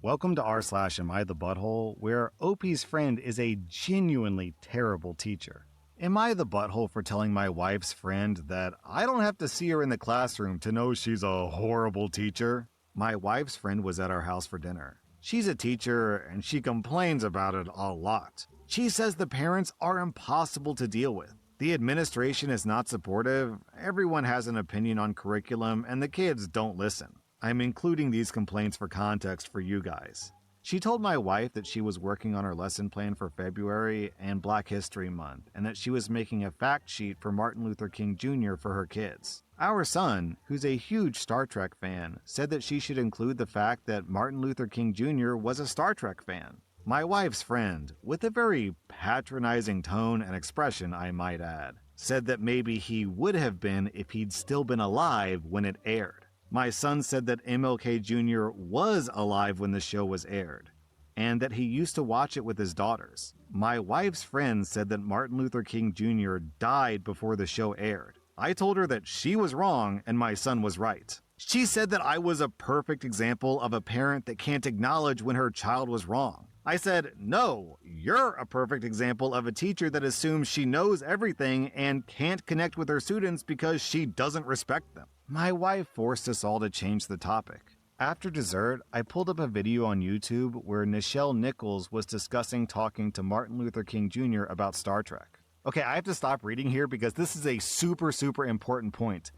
Welcome to r/Am I the Butthole, where OP's friend is a genuinely terrible teacher. Am I the butthole for telling my wife's friend that I don't have to see her in the classroom to know she's a horrible teacher? My wife's friend was at our house for dinner. She's a teacher and she complains about it a lot. She says the parents are impossible to deal with. The administration is not supportive, everyone has an opinion on curriculum, and the kids don't listen. I'm including these complaints for context for you guys. She told my wife that she was working on her lesson plan for February and Black History Month, and that she was making a fact sheet for Martin Luther King Jr. for her kids. Our son, who's a huge Star Trek fan, said that she should include the fact that Martin Luther King Jr. was a Star Trek fan. My wife's friend, with a very patronizing tone and expression I might add, said that maybe he would have been if he'd still been alive when it aired. My son said that MLK Jr. was alive when the show was aired, and that he used to watch it with his daughters. My wife's friend said that Martin Luther King Jr. died before the show aired. I told her that she was wrong and my son was right. She said that I was a perfect example of a parent that can't acknowledge when her child was wrong. I said, no, you're a perfect example of a teacher that assumes she knows everything and can't connect with her students because she doesn't respect them. My wife forced us all to change the topic. After dessert, I pulled up a video on YouTube where Nichelle Nichols was discussing talking to Martin Luther King Jr. about Star Trek. Okay, I have to stop reading here because this is a super important point.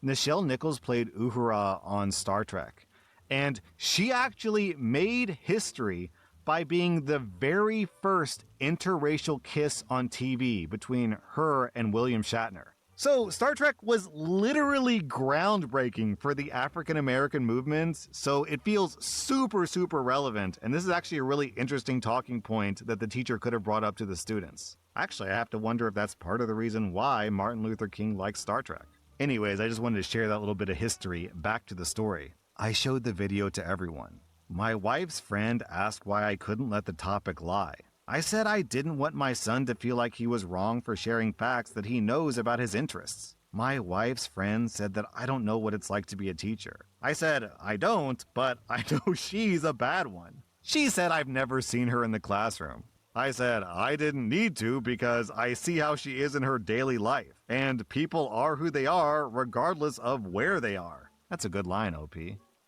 Nichelle Nichols played Uhura on Star Trek, and she actually made history by being the very first interracial kiss on TV between her and William Shatner. So Star Trek was literally groundbreaking for the African American movement, so it feels super relevant, and this is actually a really interesting talking point that the teacher could have brought up to the students. Actually, I have to wonder if that's part of the reason why Martin Luther King liked Star Trek. Anyways, I just wanted to share that little bit of history. Back to the story. I showed the video to everyone. My wife's friend asked why I couldn't let the topic lie. I said I didn't want my son to feel like he was wrong for sharing facts that he knows about his interests. My wife's friend said that I don't know what it's like to be a teacher. I said, I don't, but I know she's a bad one. She said I've never seen her in the classroom. I said I didn't need to because I see how she is in her daily life, and people are who they are regardless of where they are. That's a good line, OP.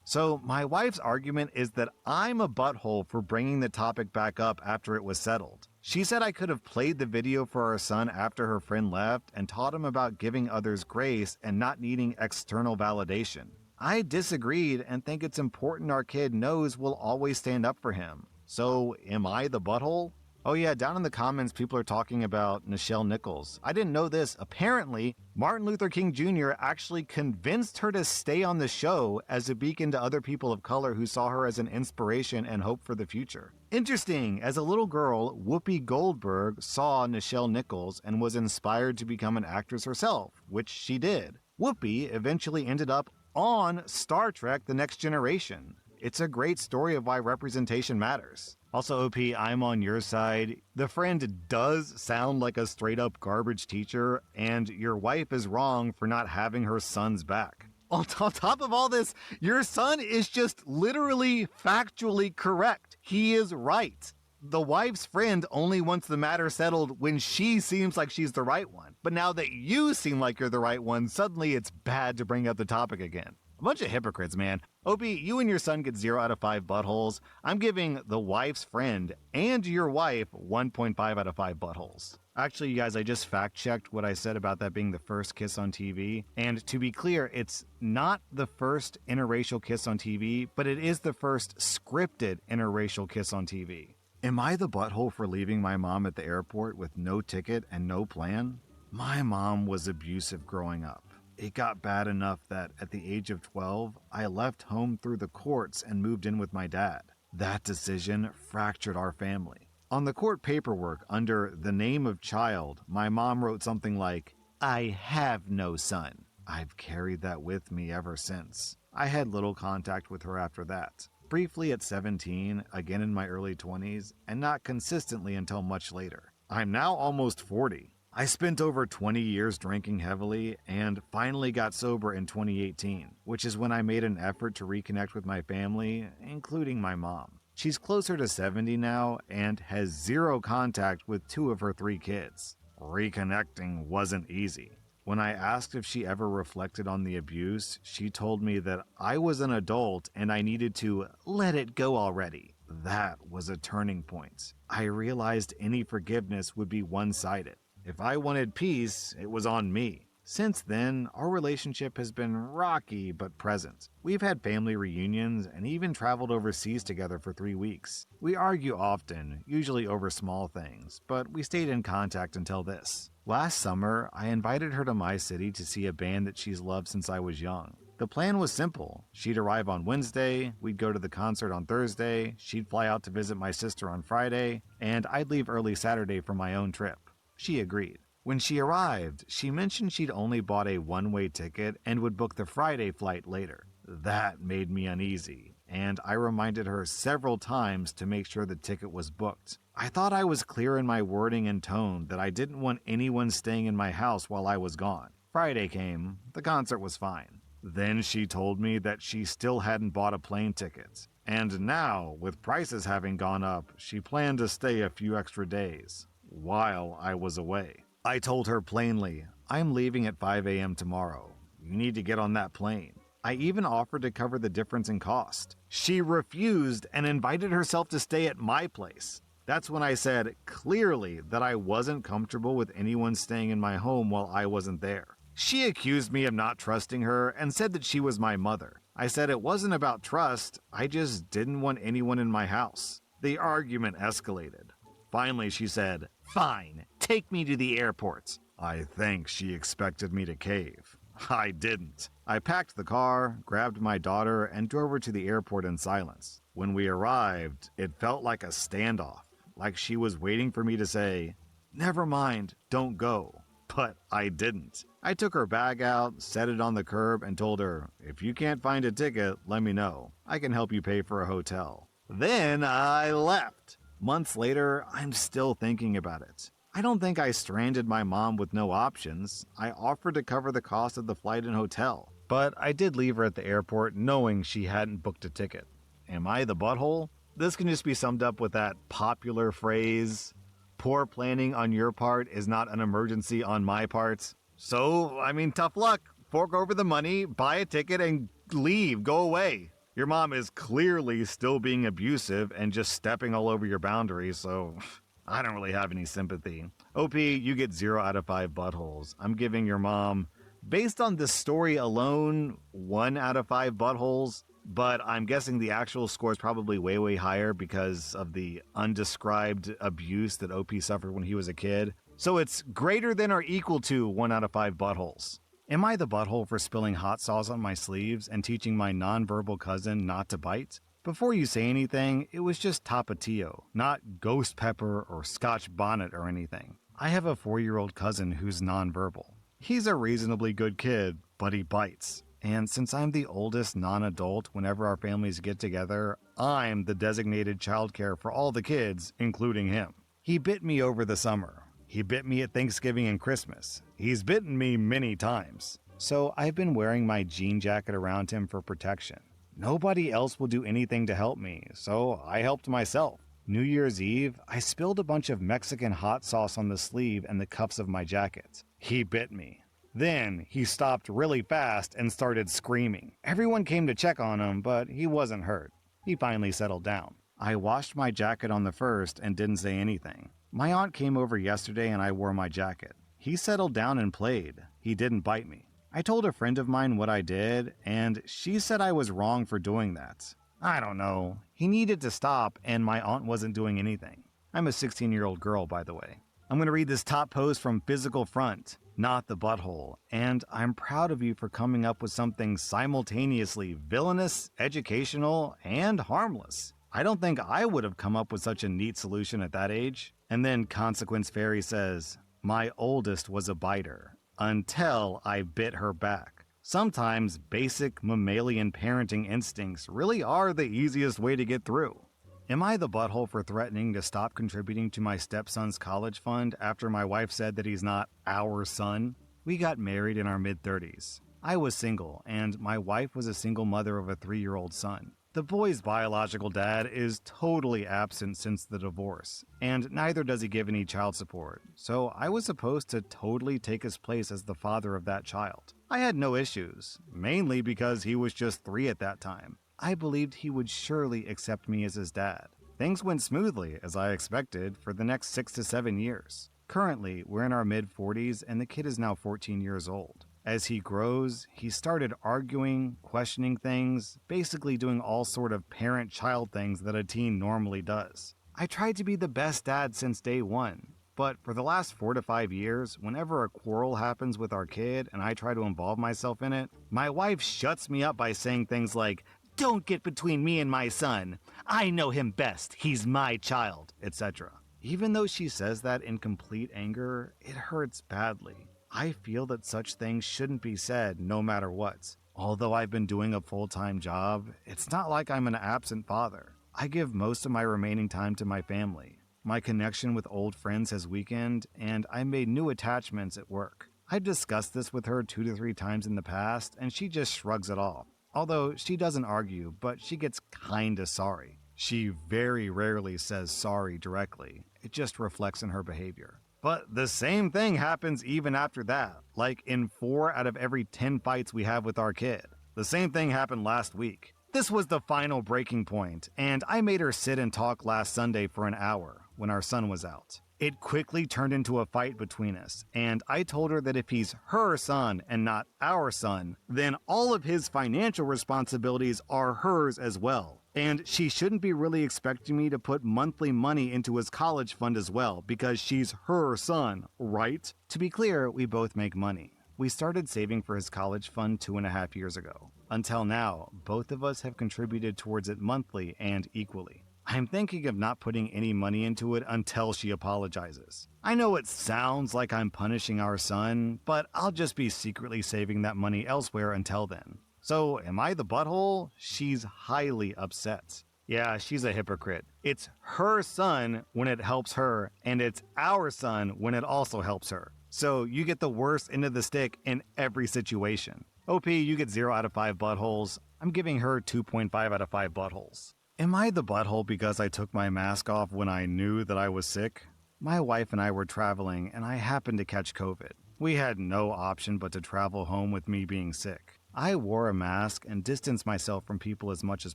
So my wife's argument is that I'm a butthole for bringing the topic back up after it was settled. She said I could have played the video for our son after her friend left and taught him about giving others grace and not needing external validation. I disagreed and think it's important our kid knows we'll always stand up for him. So am I the butthole? Oh yeah, down in the comments people are talking about Nichelle Nichols. I didn't know this. Apparently, Martin Luther King Jr. actually convinced her to stay on the show as a beacon to other people of color who saw her as an inspiration and hope for the future. Interesting, as a little girl, Whoopi Goldberg saw Nichelle Nichols and was inspired to become an actress herself, which she did. Whoopi eventually ended up on Star Trek: The Next Generation. It's a great story of why representation matters. Also, OP, I'm on your side. The friend does sound like a straight-up garbage teacher, and your wife is wrong for not having her son's back. On top of all this, your son is just literally factually correct. He is right. The wife's friend only wants the matter settled when she seems like she's the right one. But now that you seem like you're the right one, suddenly it's bad to bring up the topic again. A bunch of hypocrites, man. OP, you and your son get 0 out of 5 buttholes. I'm giving the wife's friend and your wife 1.5 out of 5 buttholes. Actually, you guys, I just fact-checked what I said about that being the first kiss on TV. And to be clear, it's not the first interracial kiss on TV, but it is the first scripted interracial kiss on TV. Am I the butthole for leaving my mom at the airport with no ticket and no plan? My mom was abusive growing up. It got bad enough that at the age of 12, I left home through the courts and moved in with my dad. That decision fractured our family. On the court paperwork, under the name of child, my mom wrote something like, I have no son. I've carried that with me ever since. I had little contact with her after that. Briefly at 17, again in my early 20s, and not consistently until much later. I'm now almost 40. I spent over 20 years drinking heavily and finally got sober in 2018, which is when I made an effort to reconnect with my family, including my mom. She's closer to 70 now and has zero contact with 2 of her 3 kids. Reconnecting wasn't easy. When I asked if she ever reflected on the abuse, she told me that I was an adult and I needed to let it go already. That was a turning point. I realized any forgiveness would be one-sided. If I wanted peace, it was on me. Since then, our relationship has been rocky but present. We've had family reunions and even traveled overseas together for 3 weeks. We argue often, usually over small things, but we stayed in contact until this. Last summer, I invited her to my city to see a band that she's loved since I was young. The plan was simple. She'd arrive on Wednesday, we'd go to the concert on Thursday, she'd fly out to visit my sister on Friday, and I'd leave early Saturday for my own trip. She agreed. When she arrived, she mentioned she'd only bought a one-way ticket and would book the Friday flight later. That made me uneasy, and I reminded her several times to make sure the ticket was booked. I thought I was clear in my wording and tone that I didn't want anyone staying in my house while I was gone. Friday came, the concert was fine. Then she told me that she still hadn't bought a plane ticket, and now, with prices having gone up, she planned to stay a few extra days while I was away. I told her plainly, I'm leaving at 5 a.m. tomorrow. You need to get on that plane. I even offered to cover the difference in cost. She refused and invited herself to stay at my place. That's when I said clearly that I wasn't comfortable with anyone staying in my home while I wasn't there. She accused me of not trusting her and said that she was my mother. I said it wasn't about trust, I just didn't want anyone in my house. The argument escalated. Finally, she said, "Fine, take me to the airport." I think she expected me to cave. I didn't. I packed the car, grabbed my daughter, and drove her to the airport in silence. When we arrived, it felt like a standoff, like she was waiting for me to say, "Never mind, don't go." But I didn't. I took her bag out, set it on the curb, and told her, "If you can't find a ticket, let me know. I can help you pay for a hotel." Then I left. Months later, I'm still thinking about it. I don't think I stranded my mom with no options. I offered to cover the cost of the flight and hotel. But I did leave her at the airport knowing she hadn't booked a ticket. Am I the butthole? This can just be summed up with that popular phrase, poor planning on your part is not an emergency on my part. So, tough luck. Fork over the money, buy a ticket, and leave. Go away. Your mom is clearly still being abusive and just stepping all over your boundaries, so I don't really have any sympathy. OP, you get 0 out of 5 buttholes. I'm giving your mom, based on this story alone, 1 out of 5 buttholes, but I'm guessing the actual score is probably way, way higher because of the undescribed abuse that OP suffered when he was a kid. So it's greater than or equal to 1 out of 5 buttholes. Am I the butthole for spilling hot sauce on my sleeves and teaching my nonverbal cousin not to bite? Before you say anything, it was just Tapatio, not ghost pepper or scotch bonnet or anything. I have a 4-year-old cousin who's nonverbal. He's a reasonably good kid, but he bites. And since I'm the oldest non-adult whenever our families get together, I'm the designated childcare for all the kids, including him. He bit me over the summer. He bit me at Thanksgiving and Christmas. He's bitten me many times. So I've been wearing my jean jacket around him for protection. Nobody else will do anything to help me, so I helped myself. New Year's Eve, I spilled a bunch of Mexican hot sauce on the sleeve and the cuffs of my jacket. He bit me. Then he stopped really fast and started screaming. Everyone came to check on him, but he wasn't hurt. He finally settled down. I washed my jacket on the first and didn't say anything. My aunt came over yesterday and I wore my jacket. He settled down and played. He didn't bite me. I told a friend of mine what I did, and she said I was wrong for doing that. I don't know. He needed to stop, and my aunt wasn't doing anything. I'm a 16-year-old girl, by the way. I'm going to read this top post from Physical Front, not the butthole, and I'm proud of you for coming up with something simultaneously villainous, educational, and harmless. I don't think I would have come up with such a neat solution at that age. And then Consequence Fairy says, "My oldest was a biter, until I bit her back. Sometimes basic mammalian parenting instincts really are the easiest way to get through." Am I the butthole for threatening to stop contributing to my stepson's college fund after my wife said that he's not our son? We got married in our mid-30s. I was single, and my wife was a single mother of a 3-year-old son. The boy's biological dad is totally absent since the divorce, and neither does he give any child support, so I was supposed to totally take his place as the father of that child. I had no issues, mainly because he was just 3 at that time. I believed he would surely accept me as his dad. Things went smoothly, as I expected, for the next 6 to 7 years. Currently, we're in our mid-40s and the kid is now 14 years old. As he grows, he started arguing, questioning things, basically doing all sort of parent-child things that a teen normally does. I tried to be the best dad since day one, but for the last 4 to 5 years, whenever a quarrel happens with our kid and I try to involve myself in it, my wife shuts me up by saying things like, "Don't get between me and my son. I know him best. He's my child," etc. Even though she says that in complete anger, it hurts badly. I feel that such things shouldn't be said no matter what. Although I've been doing a full-time job, it's not like I'm an absent father. I give most of my remaining time to my family. My connection with old friends has weakened, and I made new attachments at work. I've discussed this with her 2 to 3 times in the past, and she just shrugs it off. Although she doesn't argue, but she gets kinda sorry. She very rarely says sorry directly. It just reflects in her behavior. But the same thing happens even after that, like in 4 out of every 10 fights we have with our kid. The same thing happened last week. This was the final breaking point, and I made her sit and talk last Sunday for an hour when our son was out. It quickly turned into a fight between us, and I told her that if he's her son and not our son, then all of his financial responsibilities are hers as well. And she shouldn't be really expecting me to put monthly money into his college fund as well, because she's her son, right? To be clear, we both make money. We started saving for his college fund 2.5 years ago. Until now, both of us have contributed towards it monthly and equally. I'm thinking of not putting any money into it until she apologizes. I know it sounds like I'm punishing our son, but I'll just be secretly saving that money elsewhere until then. So, am I the butthole? She's highly upset. Yeah, she's a hypocrite. It's her son when it helps her, and it's our son when it also helps her. So, you get the worst end of the stick in every situation. OP, you get 0 out of 5 buttholes. I'm giving her 2.5 out of 5 buttholes. Am I the butthole because I took my mask off when I knew that I was sick? My wife and I were traveling, and I happened to catch COVID. We had no option but to travel home with me being sick. I wore a mask and distanced myself from people as much as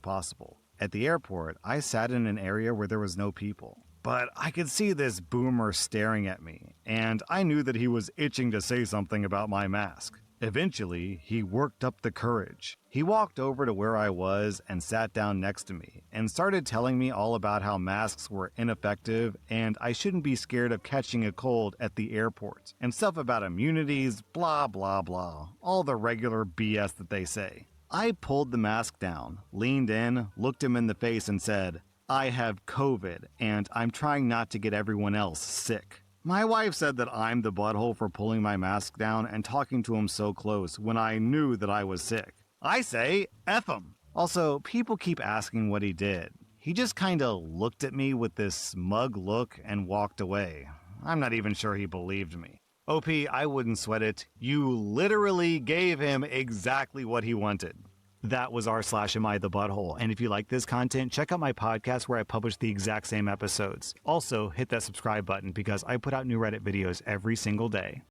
possible. At the airport, I sat in an area where there was no people. But I could see this boomer staring at me, and I knew that he was itching to say something about my mask. Eventually, he worked up the courage. He walked over to where I was and sat down next to me and started telling me all about how masks were ineffective and I shouldn't be scared of catching a cold at the airport and stuff about immunities, blah blah blah, all the regular BS that they say. I pulled the mask down, leaned in, looked him in the face and said, "I have COVID and I'm trying not to get everyone else sick." My wife said that I'm the butthole for pulling my mask down and talking to him so close when I knew that I was sick. I say, F him. Also, people keep asking what he did. He just kinda looked at me with this smug look and walked away. I'm not even sure he believed me. OP, I wouldn't sweat it. You literally gave him exactly what he wanted. That was r/Am I the Butthole, and if you like this content, check out my podcast where I publish the exact same episodes. Also, hit that subscribe button because I put out new Reddit videos every single day.